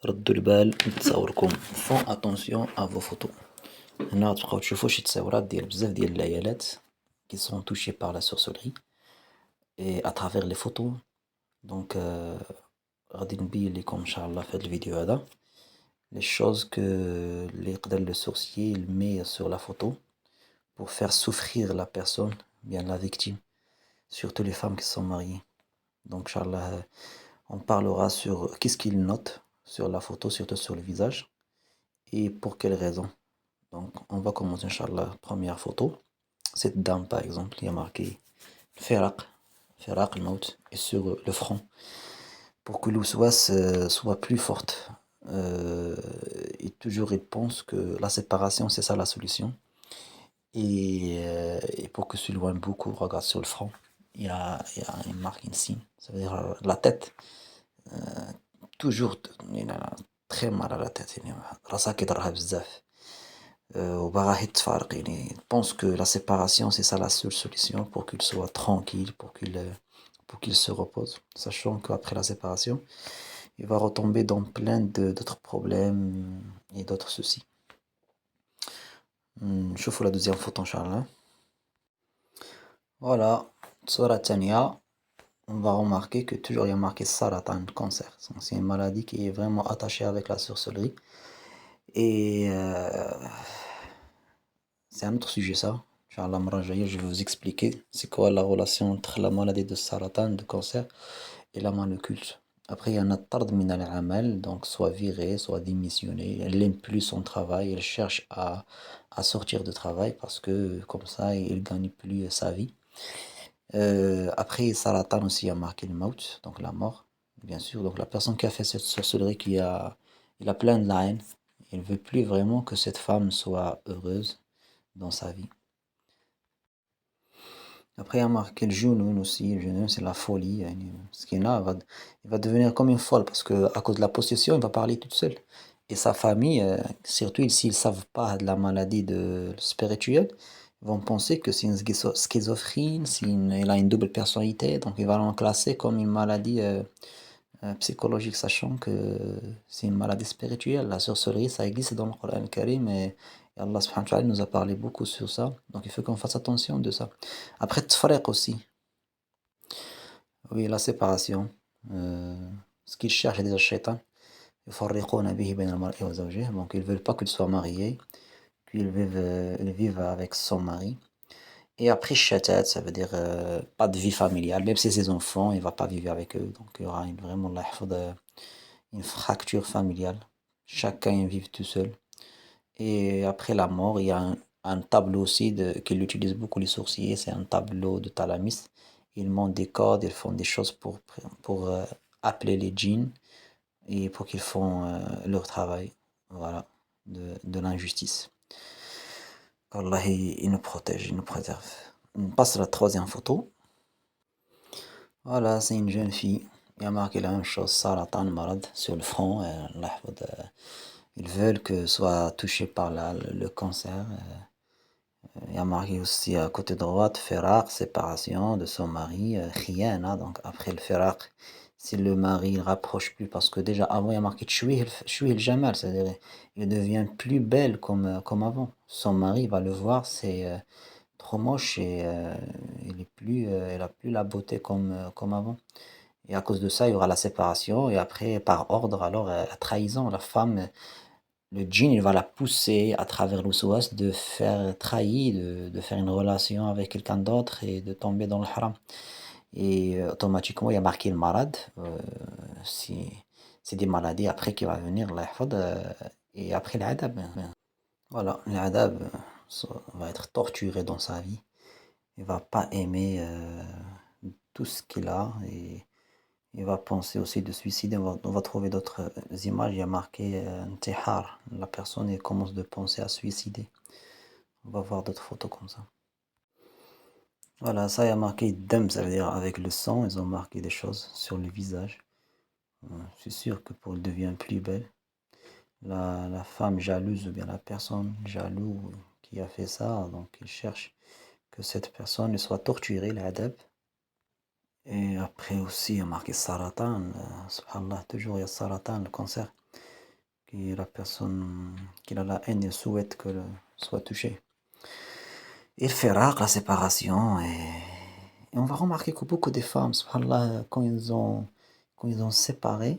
ردوا البال تصاوركم font attention à vos photos. هنا تبقاو تشوفوا شي تصاورات ديال بزاف ديال العيالات qui sont touchés par la sorcellerie et à travers les photos. Donc غادي نبين لكم ان شاء الله في هذا الفيديو هذا les choses que اللي يقدر le sorcier il met sur la photo pour faire souffrir la personne, bien la victime, surtout les femmes qui sont mariées. Donc inchallah on parlera sur qu'est-ce qu'il note sur la photo, surtout sur le visage, et pour quelles raisons. Donc on va commencer inchallah. Première photo, cette dame par exemple, il y a marqué Firaq, Firaq al-Maut, et sur le front, pour que l'osouas soit plus forte. Et toujours il pense que la séparation c'est ça la solution. Et pour que tu loin beaucoup, regarde sur le front, il y a une marque, une signe, ça veut dire la tête. toujours il a très mal à la tête, راسها كيضرها بزاف وباغا يتفارق. يعني pense que la séparation c'est ça la seule solution pour qu'il soit tranquille, pour qu'il se repose, sachant qu'après la séparation il va retomber dans plein d'autres problèmes et d'autres soucis. نشوفوا la deuxième photo inchallah. Voilà, الصورة الثانية. On va remarquer que toujours il y a marqué Saratan, cancer. C'est une maladie qui est vraiment attachée avec la sorcellerie. Et c'est un autre sujet ça. Inch'Allah, je vais vous expliquer c'est quoi la relation entre la maladie de Saratan, de cancer, et la main occulte. Après, il y en a tard min al-amal, donc soit viré, soit démissionné. Elle n'aime plus son travail, elle cherche à sortir de travail parce que comme ça, il ne gagne plus sa vie. Après, Saratan aussi a marqué le maut, donc la mort, bien sûr. Donc la personne qui a fait cette sorcellerie, il a plein de la haine. Il ne veut plus vraiment que cette femme soit heureuse dans sa vie. Après, il a marqué le Junoun aussi. Le Junoun, c'est la folie. Ce qu'il a, il va devenir comme une folle parce que à cause de la possession, il va parler toute seule. Et sa famille, surtout s'ils ne savent pas de la maladie spirituelle, ils vont penser que c'est une schizophrène, il a une double personnalité, donc ils vont l'enclasser comme une maladie psychologique, sachant que c'est une maladie spirituelle. La sorcellerie, ça existe dans le Coran Karim et Allah subhanahu wa ta'ala nous a parlé beaucoup sur ça, donc il faut qu'on fasse attention de ça. Après, tfariq aussi. Oui, la séparation. Ce qu'il cherche déjà shaitan. يفرقون به بين المرء وزوجه. Donc ils veulent pas qu'ils soient mariés, qu'ils vivent avec son mari. Et après shatat, ça veut dire pas de vie familiale, même si ses enfants, il va pas vivre avec eux. Donc il y aura vraiment une fracture familiale. Chacun vit tout seul. Et après la mort, il y a un tableau aussi qu'ils utilisent beaucoup les sorciers, c'est un tableau de Talamis. Ils montent des codes, ils font des choses pour appeler les djinns et pour qu'ils font leur travail, voilà, de l'injustice. Allah il nous protège, il nous préserve. On passe à la troisième photo. Voilà, c'est une jeune fille. Il y a marqué la même chose, Saratan Marad, sur le front. Ils veulent que soit touché par le cancer. Il y a marqué aussi à côté droite, Firaq, séparation de son mari, Khiyana, donc après le Firaq, si le mari ne rapproche plus, parce que déjà avant il y a marqué Tchouih el Jamal, c'est-à-dire il devient plus belle comme avant. Son mari va le voir, c'est trop moche et elle a plus la beauté comme avant. Et à cause de ça, il y aura la séparation et après, par ordre, alors la trahison, la femme. Le djinn, il va la pousser à travers l'ousouas de faire trahir, de faire une relation avec quelqu'un d'autre et de tomber dans le haram. Et automatiquement, il y a marqué le malade. C'est des maladies après qui va venir, et après l'adab. Voilà, l'adab va être torturé dans sa vie. Il va pas aimer tout ce qu'il a et il va penser aussi de suicider. On va trouver d'autres images. Il y a marqué Ntihar. La personne elle commence de penser à suicider. On va voir d'autres photos comme ça. Voilà, ça il y a marqué Dam, ça veut dire avec le sang. Ils ont marqué des choses sur le visage. Je suis sûr que pour elle devient plus belle. La femme jalouse ou bien la personne jalouse qui a fait ça, donc il cherche que cette personne soit torturée, l'adab. Et après aussi, il y a marqué Saratan, subhanallah, toujours il y a Saratan, le cancer. que la personne qui a la haine souhaite que soit touchée. Il fait rare la séparation et on va remarquer que beaucoup de femmes, subhanallah, quand ils ont séparé,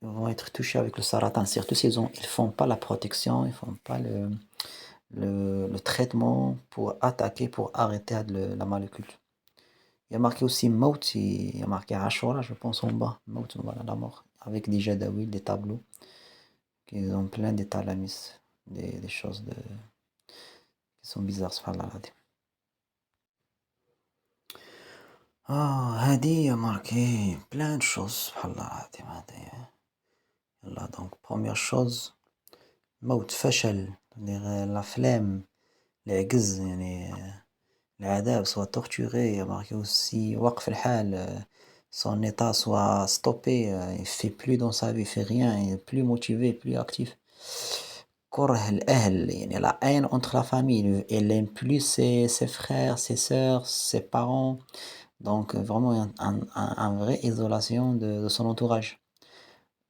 ils vont être touchés avec le saratan, surtout s'ils ils font pas la protection, ils font pas le traitement pour attaquer, pour arrêter la maléculte. Il y a marqué aussi Maut, il y a marqué Ashura, je pense en bas, Maut, voilà la mort, avec des jadawil, des tableaux, qui ont plein de talamis, des choses qui sont bizarres, subhanallah. هادي marqué plein de choses سبحان الله العظيم هادي. يلا donc première chose موت فشل la flemme العجز يعني العذاب soit torturé marqué aussi وقف الحال son état soit stoppé il fait plus dans sa vie il fait rien il est plus motivé plus actif كره الأهل يعني la haine entre la famille elle aime plus ses frères ses sœurs ses parents. Donc vraiment un vrai isolation de son entourage.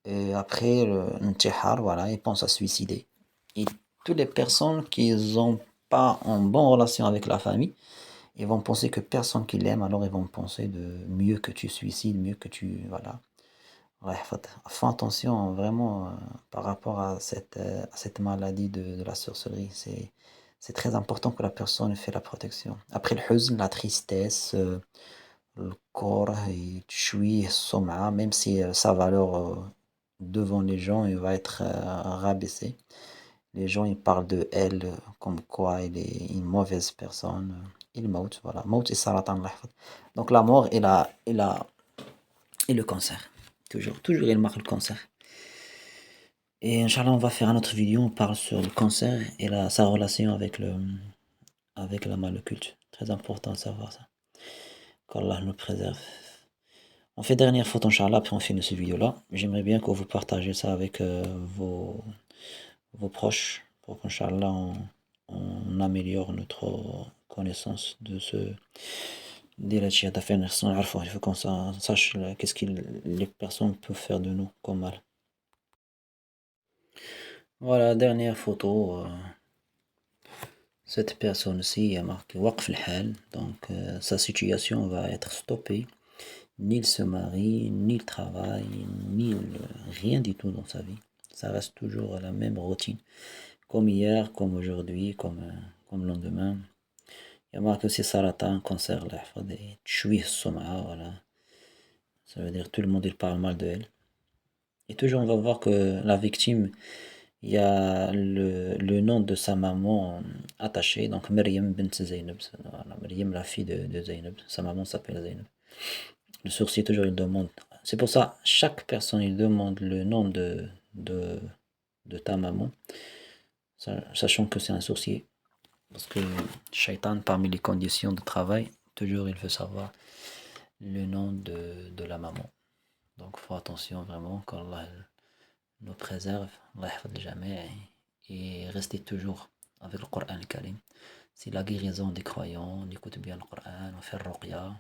Et après le intihar, voilà, il pense à se suicider. Et toutes les personnes qui n'ont pas en bonne relation avec la famille, ils vont penser que personne qui l'aime, alors ils vont penser de mieux que tu suicides, mieux que tu... Voilà. Ouais, fais attention vraiment par rapport à cette maladie de la sorcellerie. C'est très important que la personne fait la protection. Après le huzn, la tristesse, le corps et تشويه السمعة même si sa valeur devant les gens il va être rabaissé. Les gens ils parlent de elle comme quoi elle est une mauvaise personne. Il mout, voilà. Mout et saratan Allah يحفظ. Donc la mort et le cancer. Toujours il marque le cancer. Et Inch'Allah, on va faire une autre vidéo, on parle sur le cancer et sa relation avec la maléculte. Très important de savoir ça. Qu'Allah nous préserve. On fait dernière photo, Inch'Allah, puis on finit cette vidéo-là. J'aimerais bien que vous partagez ça avec vos proches pour qu'Inch'Allah, on améliore notre connaissance de ce ديال d'affaires. Il faut qu'on sache qu'est-ce que les personnes peuvent faire de nous comme mal. Voilà, dernière photo. Cette personne-ci a marqué Waqf al-Hal, donc sa situation va être stoppée. Ni il se marie, ni il travaille, ni rien du tout dans sa vie. Ça reste toujours la même routine. Comme hier, comme aujourd'hui, comme le lendemain. Il y a marqué aussi Saratan, cancer, des tchouih soma, voilà. Ça veut dire tout le monde il parle mal de elle. Et toujours on va voir que la victime, il y a le nom de sa maman attaché, donc Maryam bint Zainab, voilà, Maryam la fille de Zainab, sa maman s'appelle Zainab. Le sourcier toujours il demande, c'est pour ça chaque personne il demande le nom de ta maman, sachant que c'est un sourcier, parce que Shaitan parmi les conditions de travail, toujours il veut savoir le nom de la maman. Donc faut attention vraiment qu'Allah nous préserve, Allah jamais, et restez toujours avec le Coran al-Karim. C'est la guérison des croyants, on écoute bien le Coran, on fait le ruqya,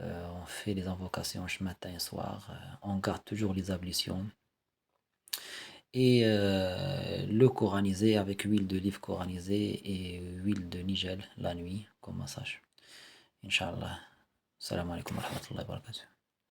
on fait les invocations matin et soir, on garde toujours les ablutions. Et le coranisé avec huile de livre coranisé et huile de nigel la nuit comme massage. Inch'Allah. Salam alaikum wa rahmatullahi wa barakatuh.